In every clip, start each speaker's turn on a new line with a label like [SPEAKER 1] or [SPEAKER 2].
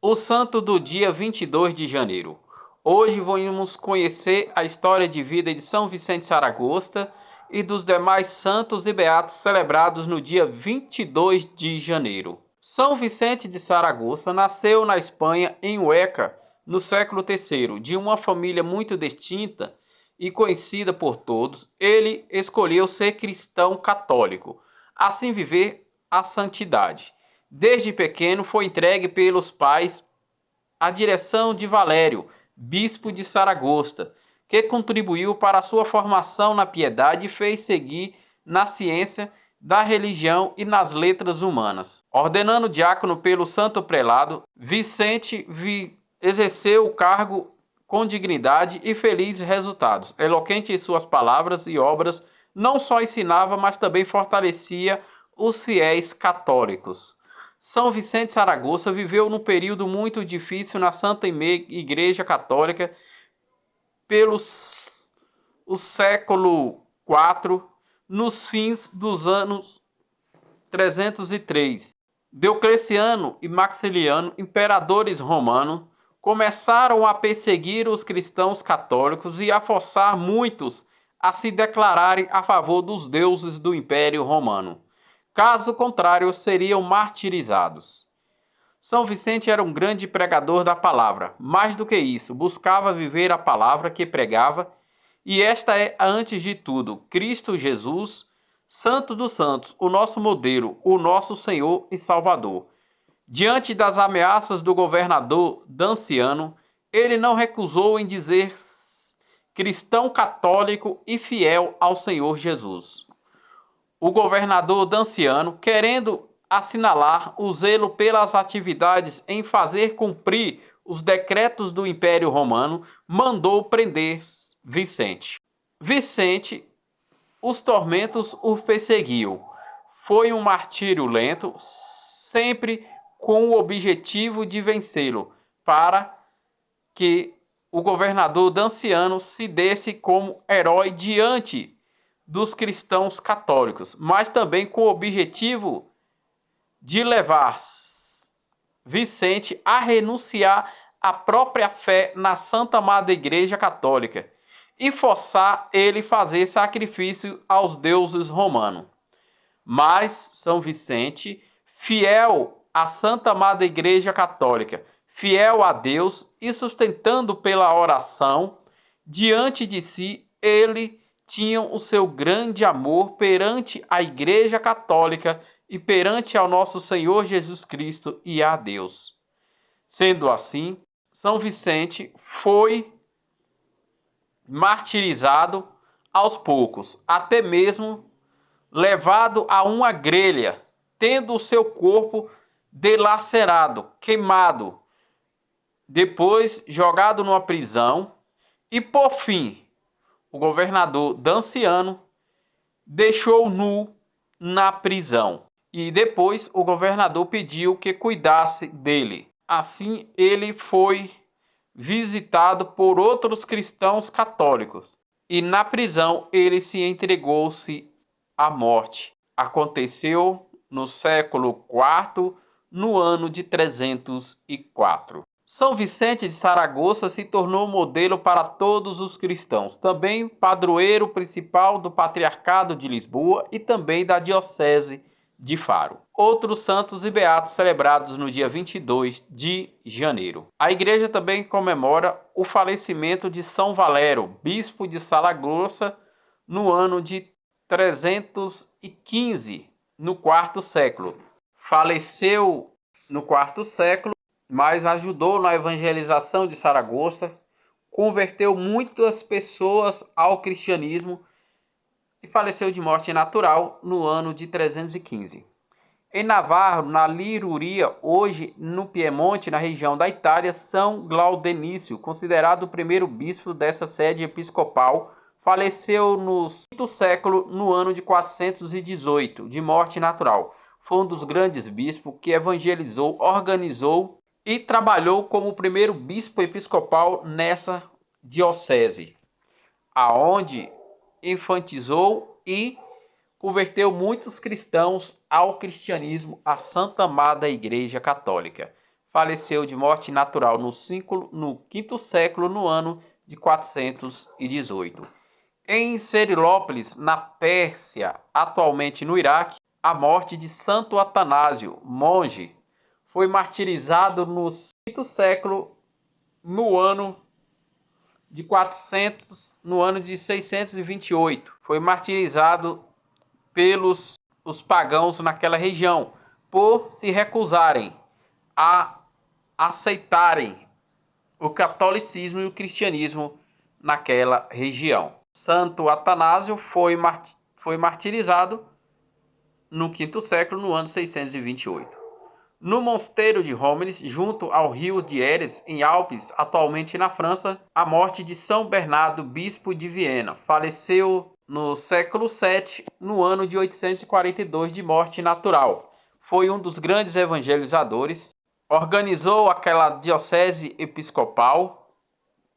[SPEAKER 1] O santo do dia 22 de janeiro. Hoje vamos conhecer a história de vida de São Vicente de Saragoça e dos demais santos e beatos celebrados no dia 22 de janeiro. São Vicente de Saragoça nasceu na Espanha, em Huesca, no século III. De uma família muito distinta e conhecida por todos, ele escolheu ser cristão católico, assim viver a santidade. Desde pequeno foi entregue pelos pais à direção de Valério, bispo de Saragoça, que contribuiu para a sua formação na piedade e fez seguir na ciência da religião e nas letras humanas. Ordenando diácono pelo santo prelado, Vicente exerceu o cargo com dignidade e felizes resultados. Eloquente em suas palavras e obras, não só ensinava, mas também fortalecia os fiéis católicos. São Vicente de Saragoça viveu num período muito difícil na Santa Igreja Católica o século IV, nos fins dos anos 303. Diocleciano e Maximiano, imperadores romanos, começaram a perseguir os cristãos católicos e a forçar muitos a se declararem a favor dos deuses do Império Romano. Caso contrário, seriam martirizados. São Vicente era um grande pregador da palavra. Mais do que isso, buscava viver a palavra que pregava, e esta é, antes de tudo, Cristo Jesus, Santo dos Santos, o nosso modelo, o nosso Senhor e Salvador. Diante das ameaças do governador Danciano, ele não recusou em dizer cristão católico e fiel ao Senhor Jesus. O governador Danciano, querendo assinalar o zelo pelas atividades em fazer cumprir os decretos do Império Romano, mandou prender Vicente. Vicente, os tormentos o perseguiam. Foi um martírio lento, sempre com o objetivo de vencê-lo, para que o governador Danciano se desse como herói diante dos cristãos católicos, mas também com o objetivo de levar Vicente a renunciar à própria fé na Santa Madre Igreja Católica e forçar ele a fazer sacrifício aos deuses romanos. Mas São Vicente, fiel à Santa Madre Igreja Católica, fiel a Deus e sustentando pela oração, diante de si ele tinham o seu grande amor perante a Igreja Católica e perante ao nosso Senhor Jesus Cristo e a Deus. Sendo assim, São Vicente foi martirizado aos poucos, até mesmo levado a uma grelha, tendo o seu corpo dilacerado, queimado, depois jogado numa prisão e, por fim, o governador Danciano deixou nu na prisão. E depois o governador pediu que cuidasse dele. Assim ele foi visitado por outros cristãos católicos. E na prisão ele se entregou-se à morte. Aconteceu no século IV, no ano de 304. São Vicente de Saragoça se tornou modelo para todos os cristãos, também padroeiro principal do Patriarcado de Lisboa e também da Diocese de Faro. Outros santos e beatos celebrados no dia 22 de janeiro. A igreja também comemora o falecimento de São Valério, bispo de Saragoça, no ano de 315, no quarto século. Faleceu no quarto século, mas ajudou na evangelização de Saragoça, converteu muitas pessoas ao cristianismo e faleceu de morte natural no ano de 315. Em Navarro, na Liguria, hoje no Piemonte, na região da Itália, São Glaudenício, considerado o primeiro bispo dessa sede episcopal, faleceu no quinto século, no ano de 418, de morte natural. Foi um dos grandes bispos que evangelizou, organizou e trabalhou como o primeiro bispo episcopal nessa diocese, aonde infantizou e converteu muitos cristãos ao cristianismo, à Santa Madre Igreja Católica. faleceu de morte natural no quinto século, no ano de 418. Em Serilópolis, na Pérsia, atualmente no Iraque, a morte de Santo Atanásio, monge, foi martirizado no quinto século, no ano de 628. Foi martirizado pelos os pagãos naquela região por se recusarem a aceitarem o catolicismo e o cristianismo naquela região. Santo Atanásio foi martirizado no quinto século, no ano 628. No mosteiro de Romens, junto ao rio de Eres, em Alpes, atualmente na França, a morte de São Bernardo, bispo de Viena. Faleceu no século VII, no ano de 842, de morte natural. Foi um dos grandes evangelizadores, organizou aquela diocese episcopal,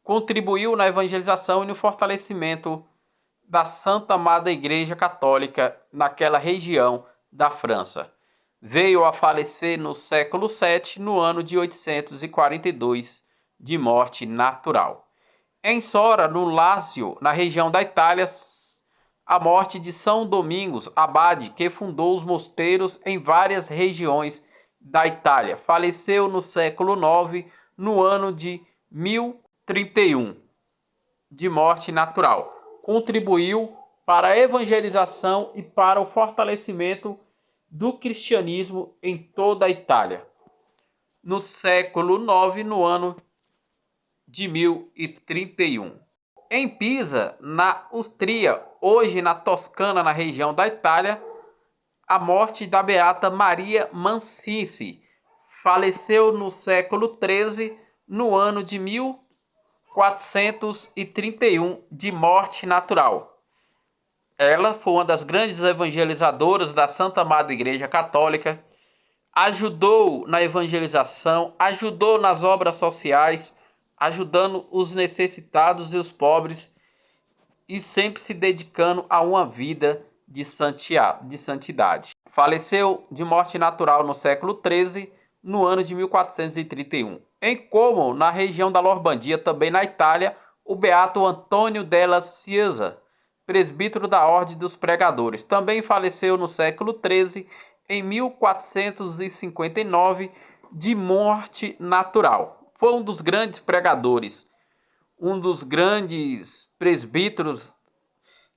[SPEAKER 1] contribuiu na evangelização e no fortalecimento da Santa Amada Igreja Católica naquela região da França. Veio a falecer no século VII, no ano de 842, de morte natural. Em Sora, no Lácio, na região da Itália, a morte de São Domingos, abade, que fundou os mosteiros em várias regiões da Itália. Faleceu no século IX, no ano de 1031, de morte natural. Contribuiu para a evangelização e para o fortalecimento do cristianismo em toda a Itália. No século IX, no ano de 1031. Em Pisa, na Ústria, hoje na Toscana, na região da Itália, a morte da beata Maria Mancici. Faleceu no século XIII, no ano de 1431, de morte natural. Ela foi uma das grandes evangelizadoras da Santa Amada Igreja Católica, ajudou na evangelização, ajudou nas obras sociais, ajudando os necessitados e os pobres e sempre se dedicando a uma vida de santidade. Faleceu de morte natural no século XIII, no ano de 1431. Em Como, na região da Lombardia, também na Itália, o beato Antônio della Chiesa, presbítero da Ordem dos Pregadores, também faleceu no século XIII, em 1459, de morte natural. Foi um dos grandes pregadores, um dos grandes presbíteros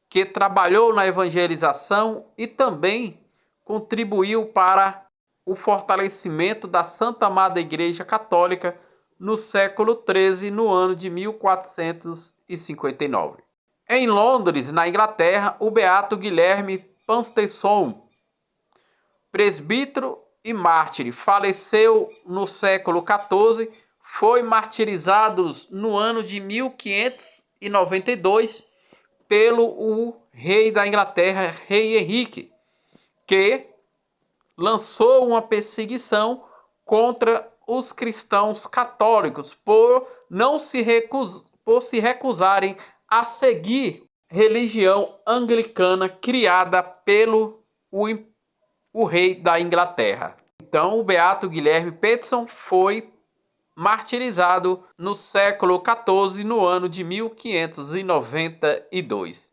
[SPEAKER 1] que trabalhou na evangelização e também contribuiu para o fortalecimento da Santa Amada Igreja Católica no século XIII, no ano de 1459. Em Londres, na Inglaterra, o beato Guilherme Panstesson, presbítero e mártir, faleceu no século XIV, foi martirizado no ano de 1592 pelo rei da Inglaterra, rei Henrique, que lançou uma perseguição contra os cristãos católicos por se recusarem a seguir religião anglicana criada pelo o rei da Inglaterra. Então, o beato Guilherme Peterson foi martirizado no século XIV, no ano de 1592.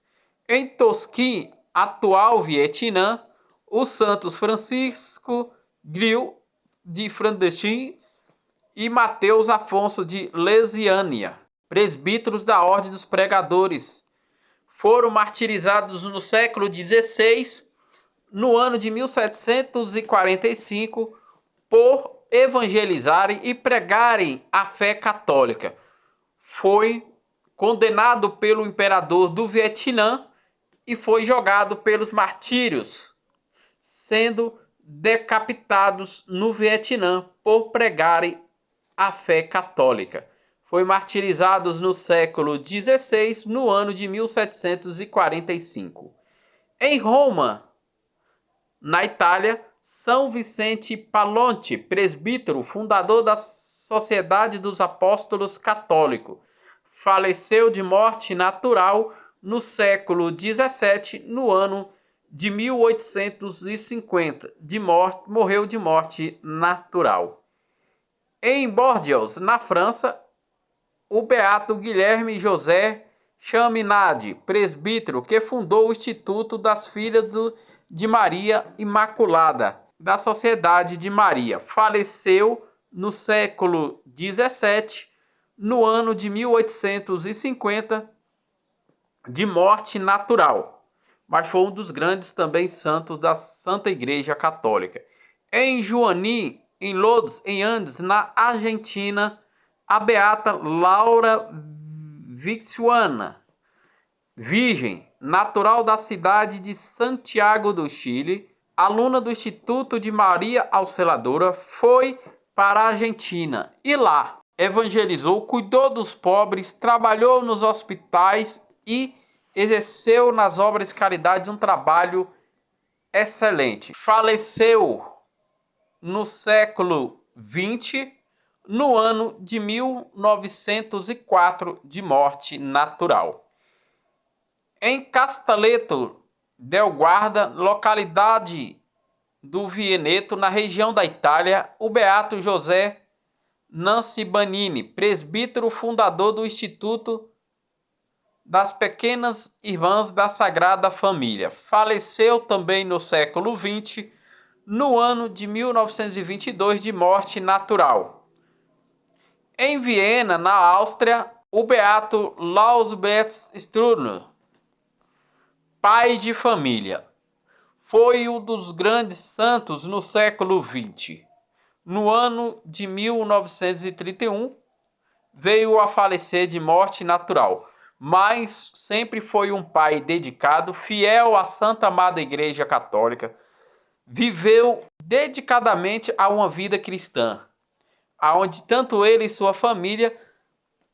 [SPEAKER 1] Em Tosquim, atual Vietnã, os santos Francisco Grill de Frandechin e Mateus Afonso de Lesiânia, presbíteros da Ordem dos Pregadores, foram martirizados no século XVI, no ano de 1745, por evangelizarem e pregarem a fé católica. Foi condenado pelo imperador do Vietnã e foi jogado pelos martírios, sendo decapitados no Vietnã por pregarem a fé católica. Foi martirizados no século XVI, no ano de 1745. Em Roma, na Itália, São Vicente Palonte, presbítero, fundador da Sociedade dos Apóstolos Católicos, faleceu de morte natural no século XVII, no ano de 1850, morreu de morte natural. Em Bordeaux, na França, o beato Guilherme José Chaminade, presbítero, que fundou o Instituto das Filhas de Maria Imaculada, da Sociedade de Maria, faleceu no século XVII, no ano de 1850, de morte natural, mas foi um dos grandes também santos da Santa Igreja Católica. Em Juani, em Lourdes, em Andes, na Argentina, a beata Laura Vixuana, virgem, natural da cidade de Santiago do Chile, aluna do Instituto de Maria Auxiliadora, foi para a Argentina e lá evangelizou, cuidou dos pobres, trabalhou nos hospitais e exerceu nas obras de caridade um trabalho excelente. Faleceu no século XX, no ano de 1904, de morte natural. Em Castelletto del Guarda, localidade do Vieneto, na região da Itália, o beato José Nancy Banini, presbítero fundador do Instituto das Pequenas Irmãs da Sagrada Família, faleceu também no século XX, no ano de 1922, de morte natural. Em Viena, na Áustria, o beato Lausbert Strudel, pai de família, foi um dos grandes santos no século XX. No ano de 1931, veio a falecer de morte natural, mas sempre foi um pai dedicado, fiel à Santa Amada Igreja Católica, viveu dedicadamente a uma vida cristã, aonde tanto ele e sua família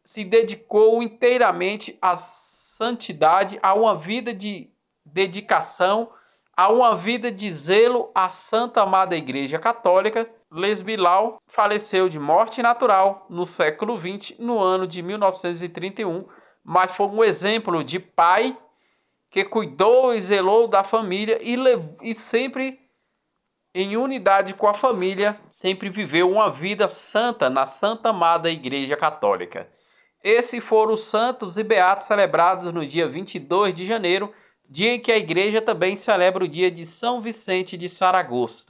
[SPEAKER 1] se dedicou inteiramente à santidade, a uma vida de dedicação, a uma vida de zelo à Santa Amada Igreja Católica. Lesbilau faleceu de morte natural no século XX, no ano de 1931, mas foi um exemplo de pai que cuidou e zelou da família e sempre em unidade com a família, sempre viveu uma vida santa na Santa Amada Igreja Católica. Esses foram os santos e beatos celebrados no dia 22 de janeiro, dia em que a igreja também celebra o dia de São Vicente de Saragosta.